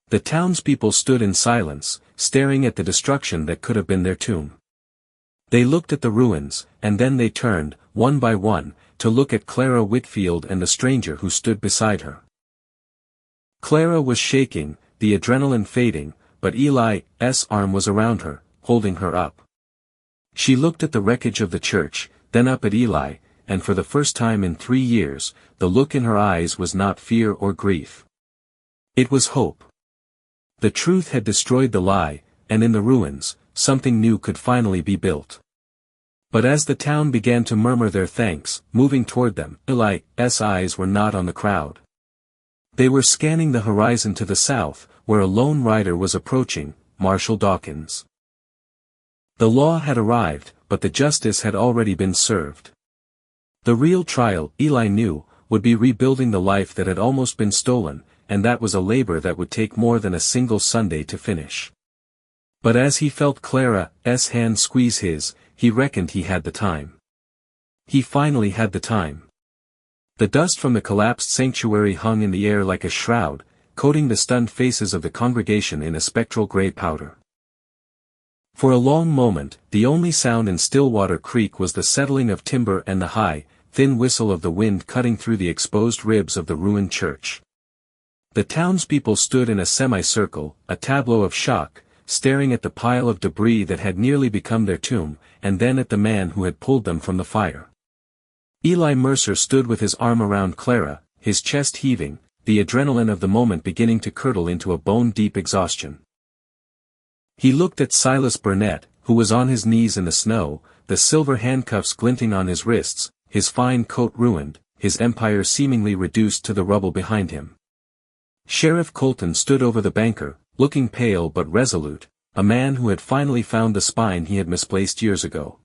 The townspeople stood in silence, staring at the destruction that could have been their tomb. They looked at the ruins, and then they turned, one by one, to look at Clara Whitfield and the stranger who stood beside her. Clara was shaking, the adrenaline fading, but Eli's arm was around her, holding her up. She looked at the wreckage of the church, then up at Eli, and for the first time in 3 years, the look in her eyes was not fear or grief. It was hope. The truth had destroyed the lie, and in the ruins, something new could finally be built. But as the town began to murmur their thanks, moving toward them, Eli's eyes were not on the crowd. They were scanning the horizon to the south, where a lone rider was approaching, Marshal Dawkins. The law had arrived, but the justice had already been served. The real trial, Eli knew, would be rebuilding the life that had almost been stolen, and that was a labor that would take more than a single Sunday to finish. But as he felt Clara's hand squeeze his, he reckoned he had the time. He finally had the time. The dust from the collapsed sanctuary hung in the air like a shroud, coating the stunned faces of the congregation in a spectral gray powder. For a long moment, the only sound in Stillwater Creek was the settling of timber and the high, thin whistle of the wind cutting through the exposed ribs of the ruined church. The townspeople stood in a semicircle, a tableau of shock, staring at the pile of debris that had nearly become their tomb, and then at the man who had pulled them from the fire. Eli Mercer stood with his arm around Clara, his chest heaving, the adrenaline of the moment beginning to curdle into a bone-deep exhaustion. He looked at Silas Burnett, who was on his knees in the snow, the silver handcuffs glinting on his wrists, his fine coat ruined, his empire seemingly reduced to the rubble behind him. Sheriff Colton stood over the banker, looking pale but resolute, a man who had finally found the spine he had misplaced years ago.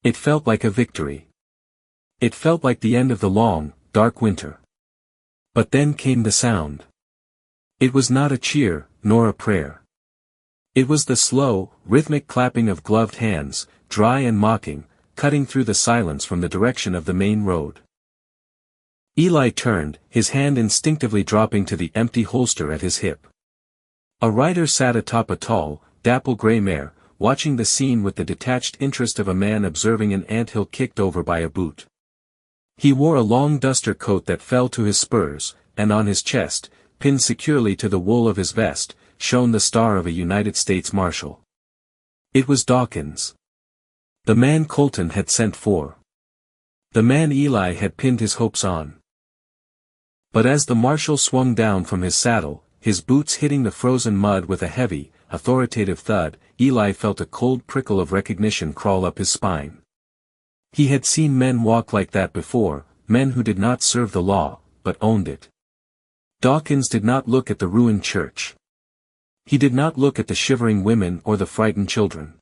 It felt like a victory. It felt like the end of the long, dark winter. But then came the sound. It was not a cheer, nor a prayer. It was the slow, rhythmic clapping of gloved hands, dry and mocking, cutting through the silence from the direction of the main road. Eli turned, his hand instinctively dropping to the empty holster at his hip. A rider sat atop a tall, dapple gray mare, watching the scene with the detached interest of a man observing an anthill kicked over by a boot. He wore a long duster coat that fell to his spurs, and on his chest, pinned securely to the wool of his vest, shone the star of a United States Marshal. It was Dawkins. The man Colton had sent for. The man Eli had pinned his hopes on. But as the Marshal swung down from his saddle, his boots hitting the frozen mud with a heavy, authoritative thud, Eli felt a cold prickle of recognition crawl up his spine. He had seen men walk like that before, men who did not serve the law, but owned it. Dawkins did not look at the ruined church. He did not look at the shivering women or the frightened children.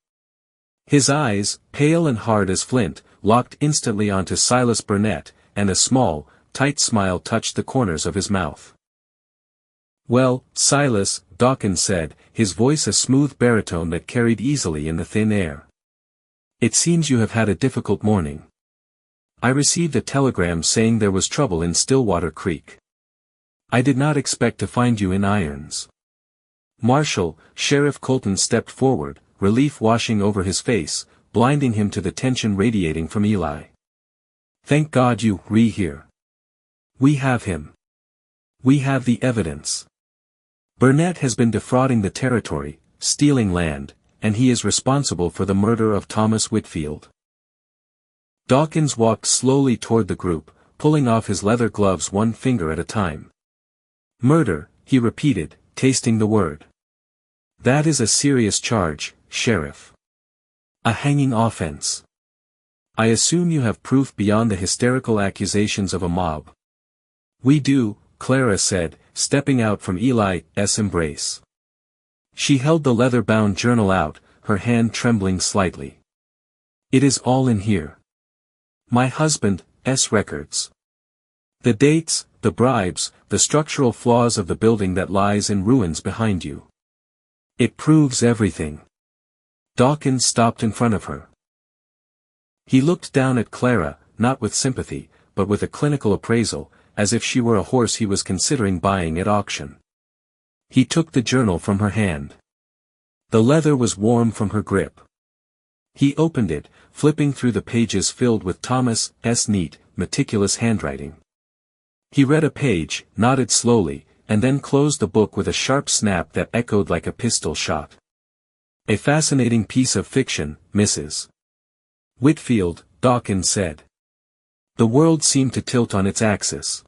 His eyes, pale and hard as flint, locked instantly onto Silas Burnett, and a small, tight smile touched the corners of his mouth. "Well, Silas," Dawkins said, his voice a smooth baritone that carried easily in the thin air. "It seems you have had a difficult morning. I received a telegram saying there was trouble in Stillwater Creek. I did not expect to find you in irons." Marshal, Sheriff Colton stepped forward, relief washing over his face, blinding him to the tension radiating from Eli. "Thank God you're here. We have him. We have the evidence. Burnett has been defrauding the territory, stealing land, and he is responsible for the murder of Thomas Whitfield." Dawkins walked slowly toward the group, pulling off his leather gloves one finger at a time. "Murder," he repeated, tasting the word. "That is a serious charge, Sheriff. A hanging offense. I assume you have proof beyond the hysterical accusations of a mob." "We do," Clara said, stepping out from Eli's embrace. She held the leather-bound journal out, her hand trembling slightly. "It is all in here. My husband's records. The dates, the bribes, the structural flaws of the building that lies in ruins behind you. It proves everything." Dawkins stopped in front of her. He looked down at Clara, not with sympathy, but with a clinical appraisal, as if she were a horse he was considering buying at auction. He took the journal from her hand. The leather was warm from her grip. He opened it, flipping through the pages filled with Thomas's neat, meticulous handwriting. He read a page, nodded slowly, and then closed the book with a sharp snap that echoed like a pistol shot. A fascinating piece of fiction, Mrs. Whitfield, Dawkins said. The world seemed to tilt on its axis.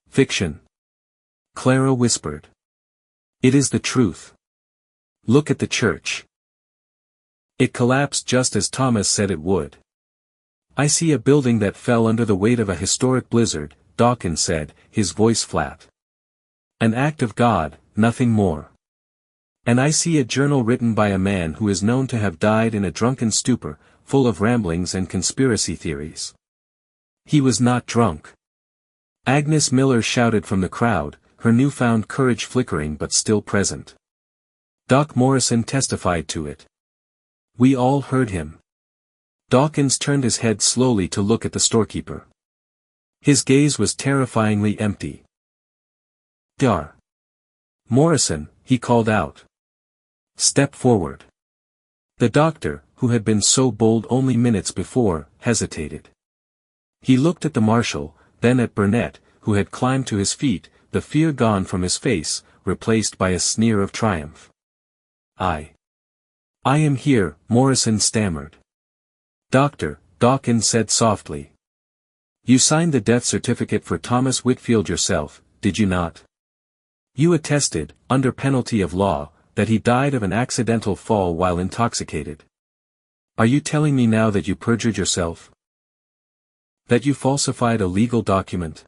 Fiction. Clara whispered. It is the truth. Look at the church. It collapsed just as Thomas said it would. I see a building that fell under the weight of a historic blizzard, Dawkins said, his voice flat. An act of God, nothing more. And I see a journal written by a man who is known to have died in a drunken stupor, full of ramblings and conspiracy theories. He was not drunk. Agnes Miller shouted from the crowd, her newfound courage flickering but still present. Doc Morrison testified to it. We all heard him. Dawkins turned his head slowly to look at the storekeeper. His gaze was terrifyingly empty. Dar. Morrison, he called out. Step forward. The doctor, who had been so bold only minutes before, hesitated. He looked at the marshal, then at Burnett, who had climbed to his feet, the fear gone from his face, replaced by a sneer of triumph. I am here, Morrison stammered. Doctor, Dawkins said softly. You signed the death certificate for Thomas Whitfield yourself, did you not? You attested, under penalty of law, that he died of an accidental fall while intoxicated. Are you telling me now that you perjured yourself? That you falsified a legal document?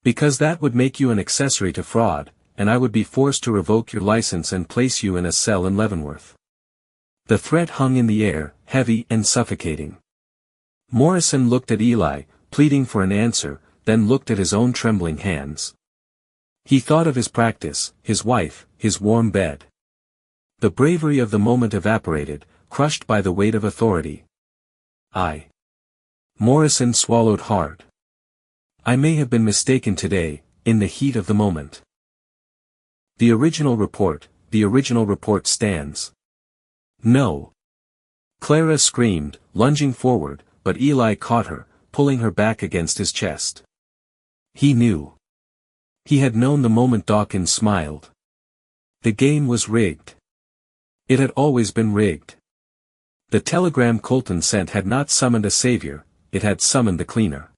Because that would make you an accessory to fraud, and I would be forced to revoke your license and place you in a cell in Leavenworth. The threat hung in the air, heavy and suffocating. Morrison looked at Eli, pleading for an answer, then looked at his own trembling hands. He thought of his practice, his wife, his warm bed. The bravery of the moment evaporated, crushed by the weight of authority. Morrison swallowed hard. I may have been mistaken today, in the heat of the moment. The original report stands. No. Clara screamed, lunging forward, but Eli caught her, pulling her back against his chest. He knew. He had known the moment Dawkins smiled. The game was rigged. It had always been rigged. The telegram Colton sent had not summoned a savior, it had summoned the cleaner.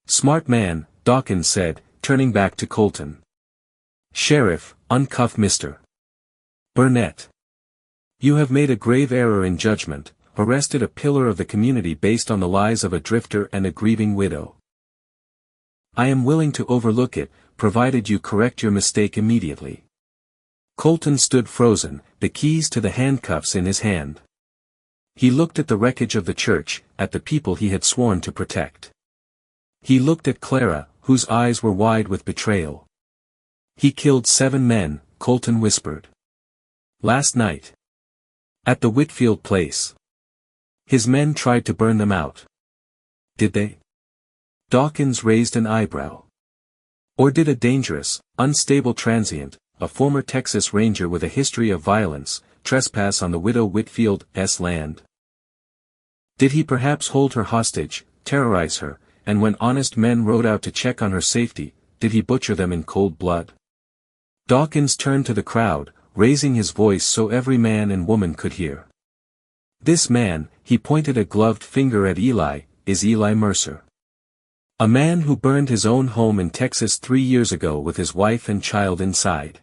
Smart man, Dawkins said, turning back to Colton. Sheriff, uncuff Mr. Burnett. You have made a grave error in judgment, arrested a pillar of the community based on the lies of a drifter and a grieving widow. I am willing to overlook it, provided you correct your mistake immediately. Colton stood frozen, the keys to the handcuffs in his hand. He looked at the wreckage of the church, at the people he had sworn to protect. He looked at Clara, whose eyes were wide with betrayal. He killed 7 men, Colton whispered. Last night. At the Whitfield place. His men tried to burn them out. Did they? Dawkins raised an eyebrow. Or did a dangerous, unstable transient, a former Texas Ranger with a history of violence, trespass on the widow Whitfield's land? Did he perhaps hold her hostage, terrorize her, and when honest men rode out to check on her safety, did he butcher them in cold blood? Dawkins turned to the crowd, raising his voice so every man and woman could hear. This man, he pointed a gloved finger at Eli, is Eli Mercer. A man who burned his own home in Texas 3 years ago with his wife and child inside.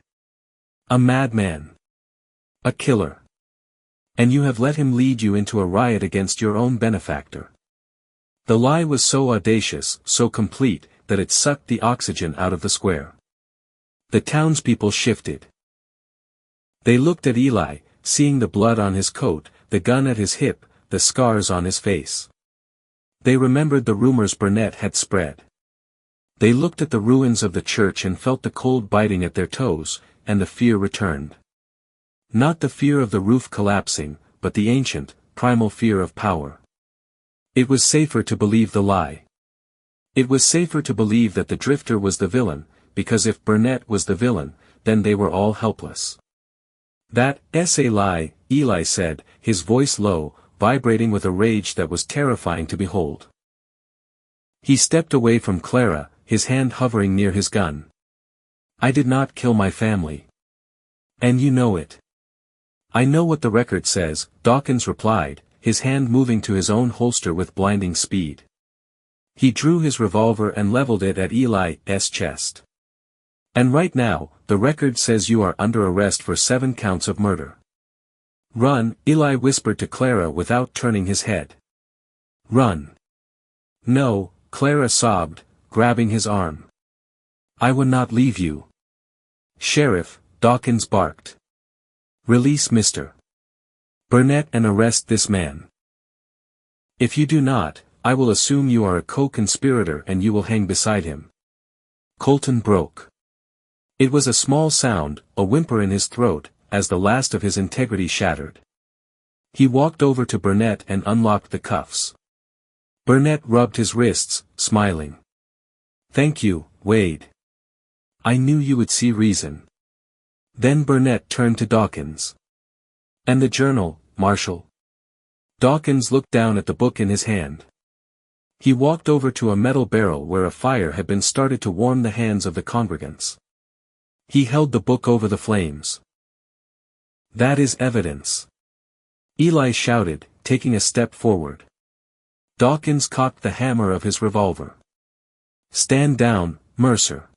A madman. A killer. And you have let him lead you into a riot against your own benefactor. The lie was so audacious, so complete, that it sucked the oxygen out of the square. The townspeople shifted. They looked at Eli, seeing the blood on his coat, the gun at his hip, the scars on his face. They remembered the rumors Burnett had spread. They looked at the ruins of the church and felt the cold biting at their toes, and the fear returned. Not the fear of the roof collapsing, but the ancient, primal fear of power. It was safer to believe the lie. It was safer to believe that the drifter was the villain, because if Burnett was the villain, then they were all helpless. That's a lie, Eli said, his voice low, vibrating with a rage that was terrifying to behold. He stepped away from Clara, his hand hovering near his gun. I did not kill my family. And you know it. I know what the record says, Dawkins replied, his hand moving to his own holster with blinding speed. He drew his revolver and leveled it at Eli's chest. And right now, the record says you are under arrest for 7 counts of murder. Run, Eli whispered to Clara without turning his head. Run. No, Clara sobbed, grabbing his arm. I would not leave you. Sheriff, Dawkins barked. Release Mr. Burnett and arrest this man. If you do not, I will assume you are a co-conspirator and you will hang beside him. Colton broke. It was a small sound, a whimper in his throat, as the last of his integrity shattered. He walked over to Burnett and unlocked the cuffs. Burnett rubbed his wrists, smiling. Thank you, Wade. I knew you would see reason. Then Burnett turned to Dawkins. And the journal, Marshal? Dawkins looked down at the book in his hand. He walked over to a metal barrel where a fire had been started to warm the hands of the congregants. He held the book over the flames. That is evidence. Eli shouted, taking a step forward. Dawkins cocked the hammer of his revolver. Stand down, Mercer.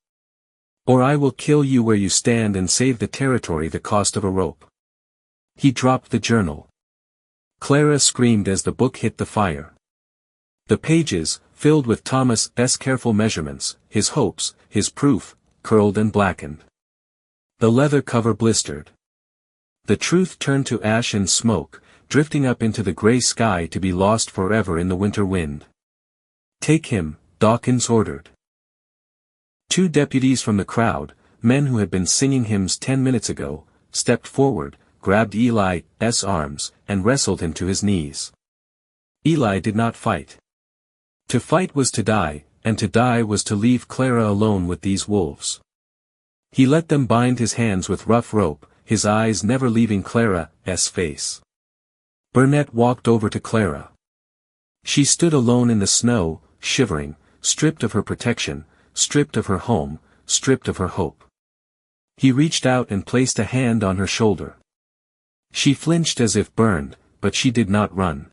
Or I will kill you where you stand and save the territory the cost of a rope. He dropped the journal. Clara screamed as the book hit the fire. The pages, filled with Thomas's careful measurements, his hopes, his proof, curled and blackened. The leather cover blistered. The truth turned to ash and smoke, drifting up into the gray sky to be lost forever in the winter wind. Take him, Dawkins ordered. 2 deputies from the crowd, men who had been singing hymns 10 minutes ago, stepped forward, grabbed Eli's arms, and wrestled him to his knees. Eli did not fight. To fight was to die, and to die was to leave Clara alone with these wolves. He let them bind his hands with rough rope, his eyes never leaving Clara's face. Burnett walked over to Clara. She stood alone in the snow, shivering, stripped of her protection, stripped of her home, stripped of her hope. He reached out and placed a hand on her shoulder. She flinched as if burned, but she did not run.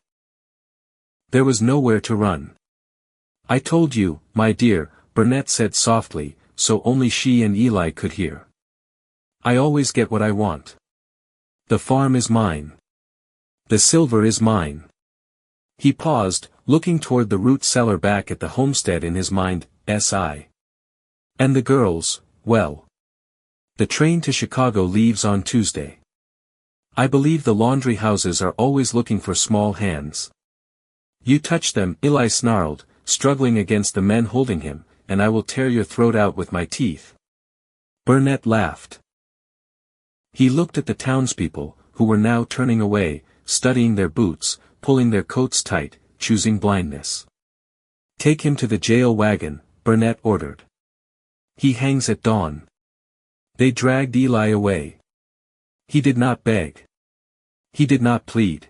There was nowhere to run. I told you, my dear, Burnett said softly, so only she and Eli could hear. I always get what I want. The farm is mine. The silver is mine. He paused, looking toward the root cellar back at the homestead in his mind, S.I. And the girls, well. The train to Chicago leaves on Tuesday. I believe the laundry houses are always looking for small hands. You touch them, Eli snarled, struggling against the men holding him, and I will tear your throat out with my teeth. Burnett laughed. He looked at the townspeople, who were now turning away, studying their boots, pulling their coats tight, choosing blindness. Take him to the jail wagon, Burnett ordered. He hangs at dawn. They dragged Eli away. He did not beg. He did not plead.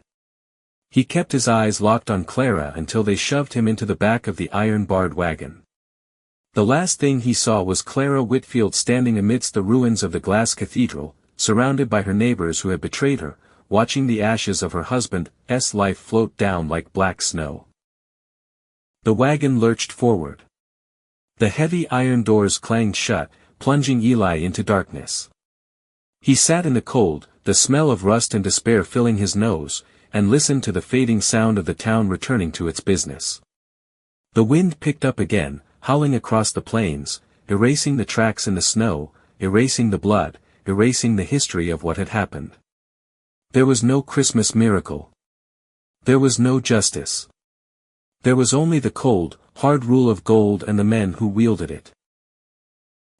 He kept his eyes locked on Clara until they shoved him into the back of the iron-barred wagon. The last thing he saw was Clara Whitfield standing amidst the ruins of the glass cathedral, surrounded by her neighbors who had betrayed her, watching the ashes of her husband's life float down like black snow. The wagon lurched forward. The heavy iron doors clanged shut, plunging Eli into darkness. He sat in the cold, the smell of rust and despair filling his nose, and listened to the fading sound of the town returning to its business. The wind picked up again, howling across the plains, erasing the tracks in the snow, erasing the blood, erasing the history of what had happened. There was no Christmas miracle. There was no justice. There was only the cold, hard rule of gold and the men who wielded it.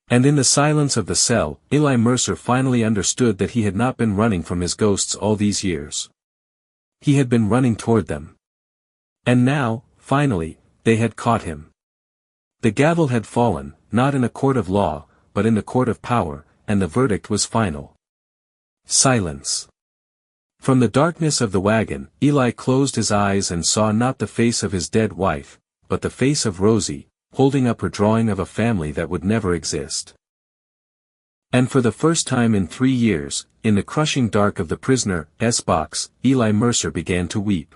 And in the silence of the cell, Eli Mercer finally understood that he had not been running from his ghosts all these years. He had been running toward them. And now, finally, they had caught him. The gavel had fallen, not in a court of law, but in the court of power, and the verdict was final. Silence. From the darkness of the wagon, Eli closed his eyes and saw not the face of his dead wife, but the face of Rosie, holding up her drawing of a family that would never exist. And for the first time in 3 years, in the crushing dark of the prisoner's box, Eli Mercer began to weep.